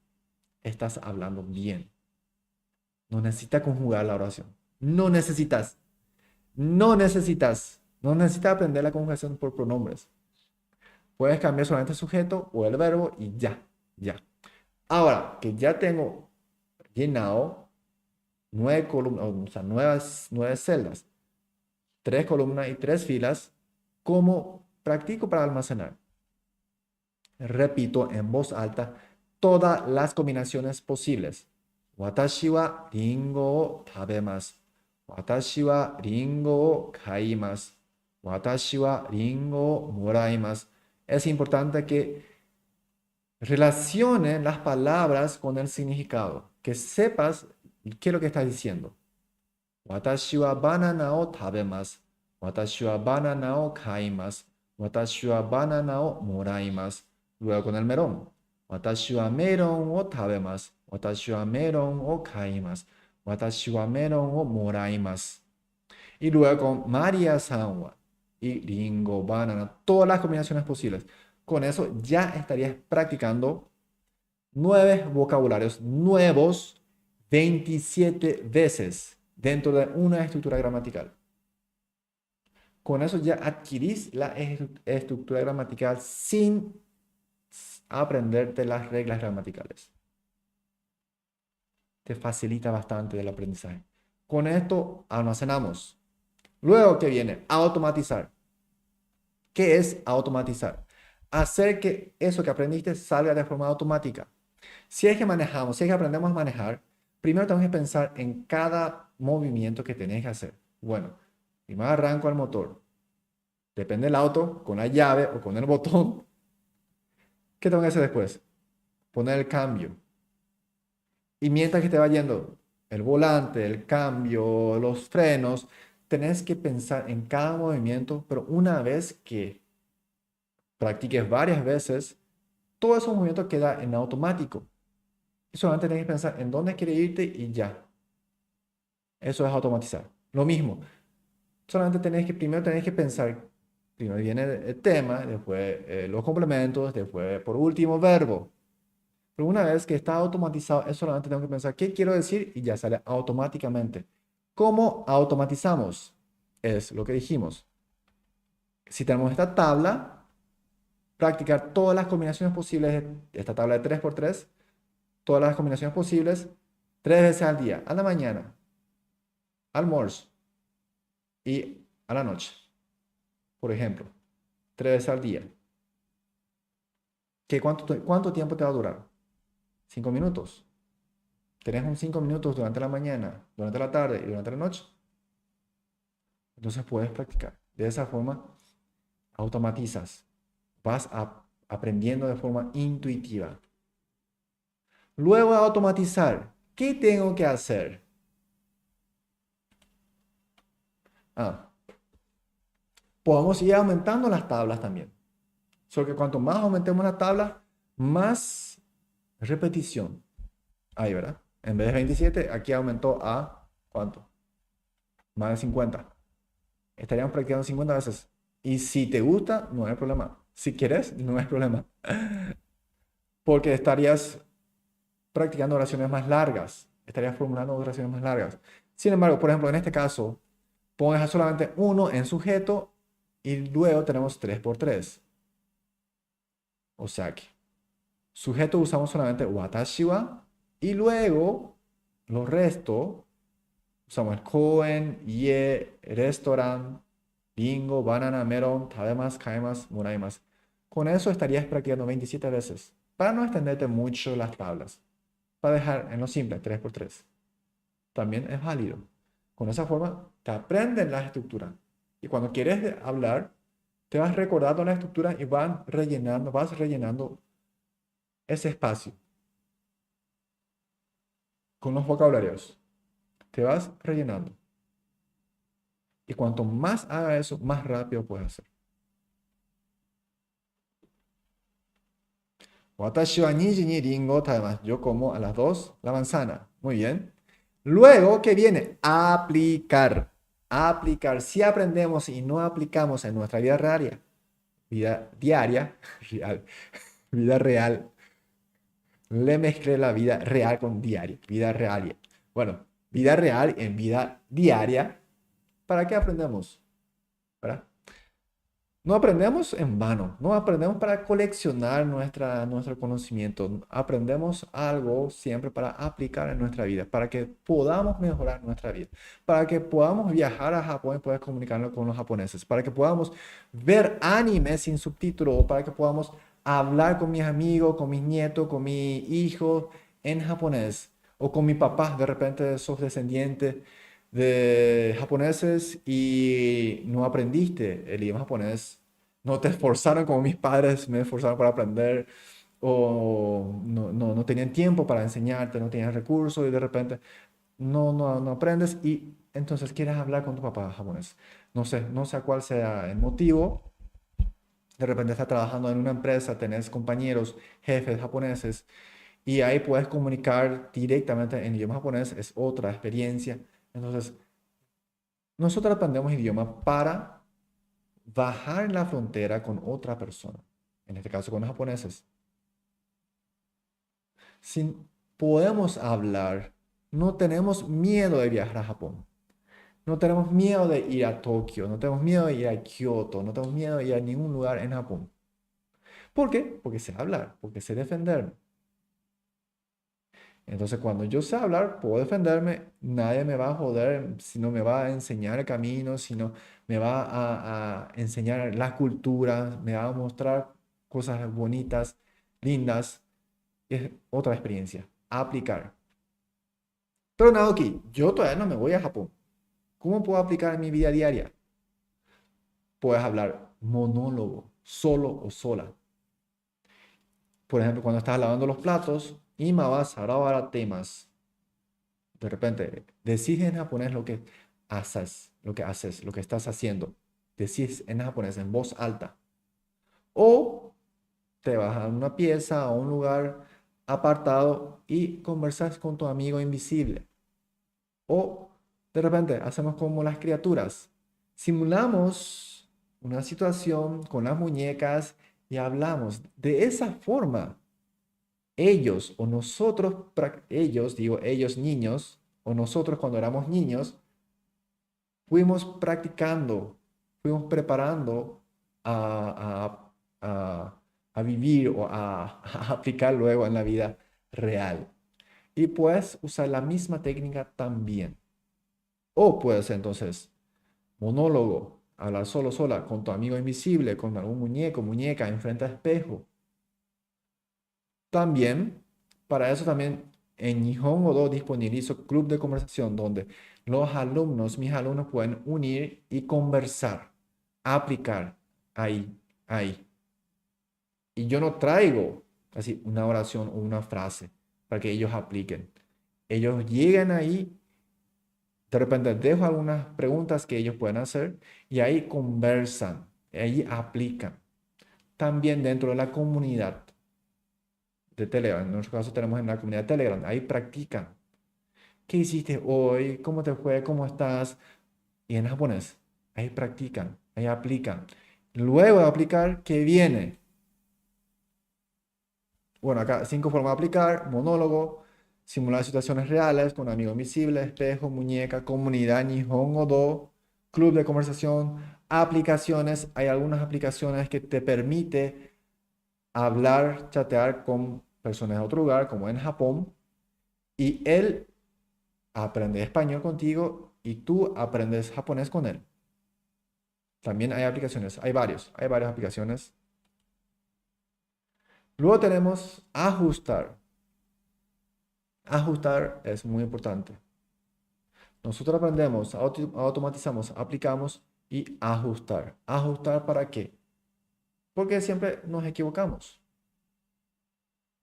estás hablando bien. No necesitas conjugar la oración. No necesitas. No necesitas. No necesitas aprender la conjugación por pronombres. Puedes cambiar solamente el sujeto o el verbo y ya. Ya. Ahora que ya tengo llenado 9 columnas, o sea, 9 celdas, 3 columnas y 3 filas, ¿cómo practico para almacenar? Repito en voz alta todas las combinaciones posibles. Watashi wa ringo o tabemasu. Watashi wa ringo o kaimasu. Watashi wa ringo o moraimasu. Es importante que relacionen las palabras con el significado, que sepas qué es lo que estás diciendo. Watashi wa banana o tabemasu. Watashi wa banana o kaimasu. Watashi wa banana o moraimasu. Luego con el melón. Watashi wa melon o tabemasu. Watashi wa melon o kaimasu. Watashi wa melon o moraimasu. Y luego con María-san wa y ringo, banana, todas las combinaciones posibles. Con eso ya estarías practicando 9 vocabularios nuevos 27 veces dentro de una estructura gramatical. Con eso ya adquirís la estructura gramatical sin aprenderte las reglas gramaticales. Te facilita bastante el aprendizaje. Con esto almacenamos. Luego que viene, automatizar. ¿Qué es automatizar? Hacer que eso que aprendiste salga de forma automática. Si es que manejamos, si es que aprendemos a manejar, primero tenemos que pensar en cada movimiento que tenés que hacer. Bueno, primero arranco el motor. Depende del auto, con la llave o con el botón. ¿Qué tengo que hacer después? Poner el cambio. Y mientras que te va yendo el volante, el cambio, los frenos, tenés que pensar en cada movimiento, pero una vez que practiques varias veces, todo ese movimiento queda en automático. Y solamente tienes que pensar en dónde quieres irte y ya. Eso es automatizar. Lo mismo. Solamente primero tenés que pensar, primero viene el tema, después los complementos, después por último verbo. Pero una vez que está automatizado, es solamente tengo que pensar qué quiero decir y ya sale automáticamente. ¿Cómo automatizamos? Es lo que dijimos. Si tenemos esta tabla, practicar todas las combinaciones posibles de esta tabla de 3 por 3, todas las combinaciones posibles, 3 veces al día, a la mañana, almuerzo y a la noche. Por ejemplo, 3 veces al día. ¿Cuánto tiempo te va a durar? 5 minutos. Tenés un 5 minutos durante la mañana, durante la tarde y durante la noche. Entonces puedes practicar. De esa forma automatizas. Vas aprendiendo de forma intuitiva. Luego de automatizar, ¿qué tengo que hacer? Podemos ir aumentando las tablas también. Solo que cuanto más aumentemos las tablas, más repetición hay, ¿verdad? En vez de 27, aquí aumentó a ¿cuánto? Más de 50. Estaríamos practicando 50 veces. Y si te gusta, no hay problema. Si quieres, no hay problema. Porque estarías practicando oraciones más largas. Estarías formulando oraciones más largas. Sin embargo, por ejemplo, en este caso, pones solamente uno en sujeto y luego tenemos 3 por 3. O sea que sujeto usamos solamente watashi wa y luego los restos usamos el koen, ie, restaurant, bingo, banana, melon, tabemasu, kaemasu, moraimasu. Con eso estarías practicando 27 veces. Para no extenderte mucho las tablas. Para dejar en lo simple, 3 por 3. También es válido. Con esa forma te aprenden la estructura. Y cuando quieres hablar, te vas recordando la estructura y vas rellenando ese espacio con los vocabularios. Te vas rellenando. Y cuanto más haga eso, más rápido puedes hacer. Watashi wa 2 ni ringo tabemasu. Yo como a las 2 la manzana. Muy bien. Luego, ¿qué viene? Aplicar. Aplicar. Si aprendemos y no aplicamos en nuestra vida diaria, vida real, le mezclé la vida real con diaria, vida real. Bueno, vida real en vida diaria. ¿Para qué aprendemos? ¿Verdad? No aprendemos en vano, no aprendemos para coleccionar nuestro conocimiento, aprendemos algo siempre para aplicar en nuestra vida, para que podamos mejorar nuestra vida, para que podamos viajar a Japón y poder comunicarnos con los japoneses, para que podamos ver anime sin subtítulos, para que podamos hablar con mis amigos, con mis nietos, con mi hijo en japonés, o con mi papá, de repente sos descendiente de japoneses y no aprendiste el idioma japonés, no te esforzaron como mis padres me esforzaron para aprender, o no tenían tiempo para enseñarte, no tenían recursos y de repente no aprendes y entonces quieres hablar con tu papá japonés. No sé cuál sea el motivo. De repente estás trabajando en una empresa, tenés compañeros, jefes japoneses y ahí puedes comunicar directamente en idioma japonés, es otra experiencia. Entonces, nosotros aprendemos idioma para bajar la frontera con otra persona, en este caso con los japoneses. Si podemos hablar, no tenemos miedo de viajar a Japón, no tenemos miedo de ir a Tokio, no tenemos miedo de ir a Kioto, no tenemos miedo de ir a ningún lugar en Japón. ¿Por qué? Porque sé hablar, porque sé defenderme. Entonces, cuando yo sé hablar, puedo defenderme, nadie me va a joder, si no me va a enseñar el camino, si no me va a enseñar la cultura, me va a mostrar cosas bonitas, lindas. Es otra experiencia, aplicar. Pero Naoki, yo todavía no me voy a Japón. ¿Cómo puedo aplicar en mi vida diaria? Puedes hablar monólogo, solo o sola. Por ejemplo, cuando estás lavando los platos, ima wa sara wa aratteimasu. De repente, decís en japonés lo que haces, lo que estás haciendo. Decís en japonés en voz alta. O te vas a una pieza, a un lugar apartado y conversas con tu amigo invisible. O de repente hacemos como las criaturas. Simulamos una situación con las muñecas y hablamos. De esa forma, ellos o nosotros, ellos, digo ellos niños, o nosotros cuando éramos niños, fuimos practicando, fuimos preparando a vivir o a aplicar luego en la vida real. Y puedes usar la misma técnica también. O puedes entonces monólogo, hablar solo, sola, con tu amigo invisible, con algún muñeco, muñeca, enfrente al espejo. También, para eso también en Nihongo-do disponibilizo club de conversación donde los alumnos, mis alumnos pueden unir y conversar, aplicar ahí. Y yo no traigo así una oración o una frase para que ellos apliquen. Ellos llegan ahí, de repente dejo algunas preguntas que ellos pueden hacer y ahí conversan, ahí aplican. También dentro de la comunidad de Telegram, en nuestro caso tenemos en la comunidad de Telegram, ahí practican. ¿Qué hiciste hoy? ¿Cómo te fue? ¿Cómo estás? Y en japonés, ahí practican, ahí aplican. Luego de aplicar, ¿qué viene? Bueno, acá 5 formas de aplicar: monólogo, simular situaciones reales con amigo invisible, espejo, muñeca, comunidad, Nihongo Do, club de conversación, aplicaciones. Hay algunas aplicaciones que te permite hablar, chatear con personas de otro lugar, como en Japón, y él aprende español contigo y tú aprendes japonés con él. También hay aplicaciones, hay varias aplicaciones. Luego tenemos ajustar. Ajustar es muy importante. Nosotros aprendemos, automatizamos, aplicamos y ajustar. ¿Ajustar para qué? Porque siempre nos equivocamos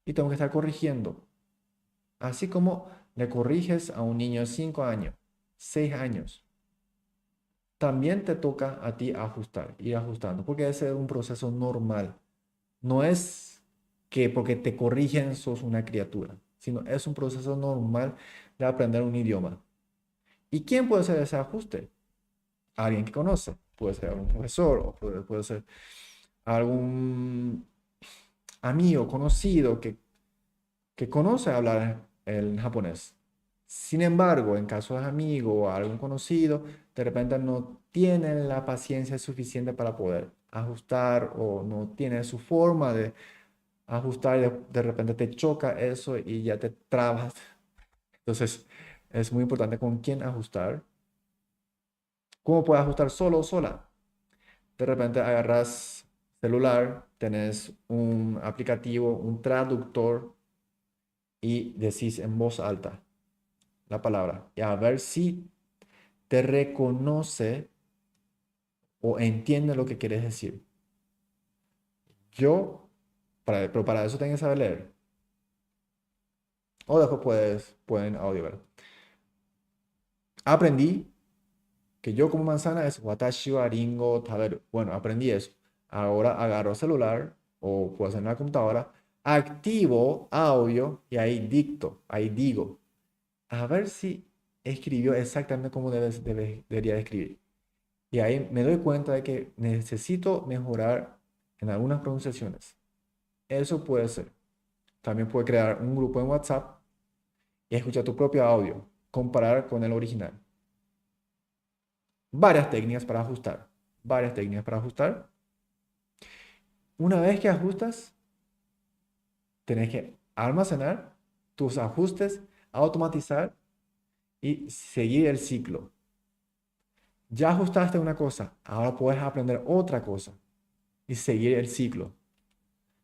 y tengo que estar corrigiendo. Así como le corriges a un niño de 5 años, 6 años, también te toca a ti ajustar, ir ajustando, porque ese es un proceso normal. No es que porque te corrigen sos una criatura, sino es un proceso normal de aprender un idioma. ¿Y quién puede hacer ese ajuste? Alguien que conoce. Puede ser un profesor o puede ser algún amigo conocido que conoce hablar el japonés. Sin embargo, en caso de amigo o algún conocido, de repente no tienen la paciencia suficiente para poder ajustar o no tiene su forma de ajustar y de repente te choca eso y ya te trabas. Entonces, es muy importante con quién ajustar. ¿Cómo puedes ajustar solo o sola? De repente agarras celular, tenés un aplicativo, un traductor y decís en voz alta la palabra y a ver si te reconoce o entiende lo que quieres decir. Yo, pero para eso tienes que saber leer. O después pueden audio ver. Aprendí que yo como manzana es watashi wa ringo taberu. Bueno, aprendí eso. Ahora agarro el celular o puedo hacer en la computadora, activo audio y ahí dicto, ahí digo. A ver si escribió exactamente como debería de escribir. Y ahí me doy cuenta de que necesito mejorar en algunas pronunciaciones. Eso puede ser. También puede crear un grupo en WhatsApp y escuchar tu propio audio, comparar con el original. Varias técnicas para ajustar. Varias técnicas para ajustar. Una vez que ajustas, tenés que almacenar tus ajustes, automatizar y seguir el ciclo. Ya ajustaste una cosa, ahora puedes aprender otra cosa y seguir el ciclo.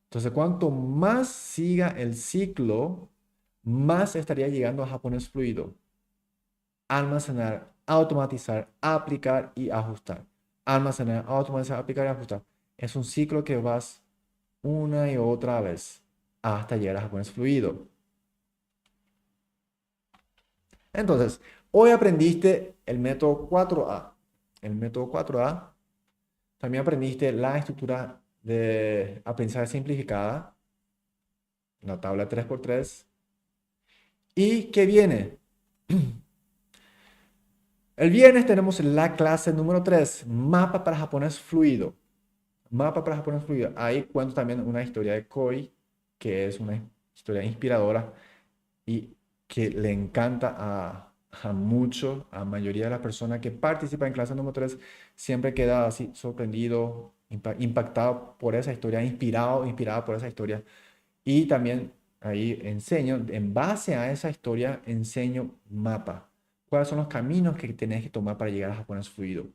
Entonces, cuanto más siga el ciclo, más estaría llegando a japonés fluido. Almacenar, automatizar, aplicar y ajustar. Almacenar, automatizar, aplicar y ajustar. Es un ciclo que vas una y otra vez hasta llegar a japonés fluido. Entonces, hoy aprendiste el método 4A. El método 4A. También aprendiste la estructura de aprendizaje simplificada, la tabla 3x3. ¿Y qué viene? El viernes tenemos la clase número 3, mapa para japonés fluido. Mapa para japonés fluido. Ahí cuento también una historia de Koi, que es una historia inspiradora y que le encanta a mayoría de las personas que participan en clase número 3, siempre queda así sorprendido, impactado por esa historia, inspirada por esa historia. Y también ahí enseño, en base a esa historia, enseño mapa. ¿Cuáles son los caminos que tenés que tomar para llegar a japonés fluido?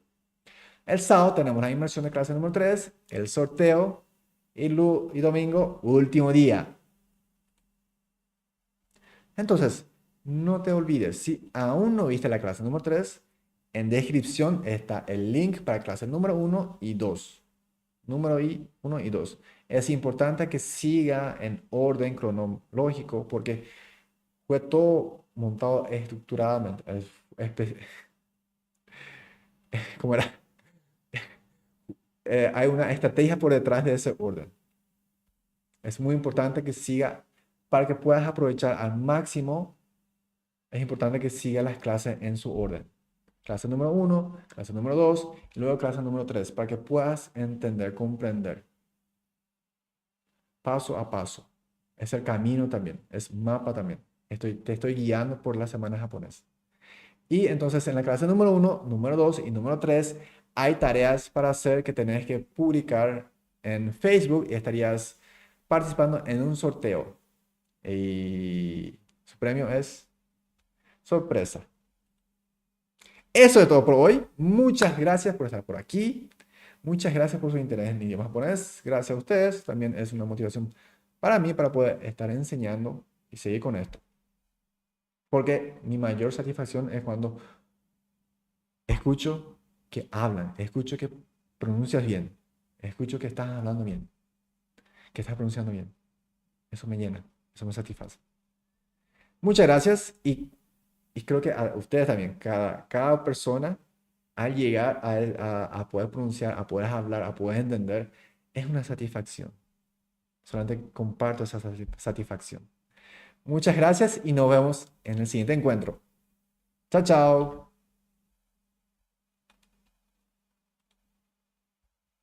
El sábado tenemos la inmersión de clase número 3, el sorteo y domingo, último día. Entonces, no te olvides, si aún no viste la clase número 3, en descripción está el link para clase número 1 y 2. Número 1 y 2. Es importante que siga en orden cronológico porque fue todo montado estructuradamente. ¿Cómo era? Hay una estrategia por detrás de ese orden. Es muy importante que siga, para que puedas aprovechar al máximo, es importante que siga las clases en su orden. Clase número 1, clase número 2, y luego clase número 3, para que puedas entender, comprender. Paso a paso. Es el camino también, es mapa también. Te estoy guiando por la semana japonesa. Y entonces en la clase número 1, número 2 y número 3 hay tareas para hacer que tenés que publicar en Facebook y estarías participando en un sorteo. Y su premio es sorpresa. Eso es todo por hoy. Muchas gracias por estar por aquí. Muchas gracias por su interés en idioma japonés. Gracias a ustedes. También es una motivación para mí para poder estar enseñando y seguir con esto. Porque mi mayor satisfacción es cuando escucho que hablan, escucho que pronuncias bien, escucho que estás hablando bien, que estás pronunciando bien. Eso me llena, eso me satisface. Muchas gracias y creo que a ustedes también, cada persona al llegar a poder pronunciar, a poder hablar, a poder entender, es una satisfacción. Solamente comparto esa satisfacción. Muchas gracias y nos vemos en el siguiente encuentro. Chao, chao.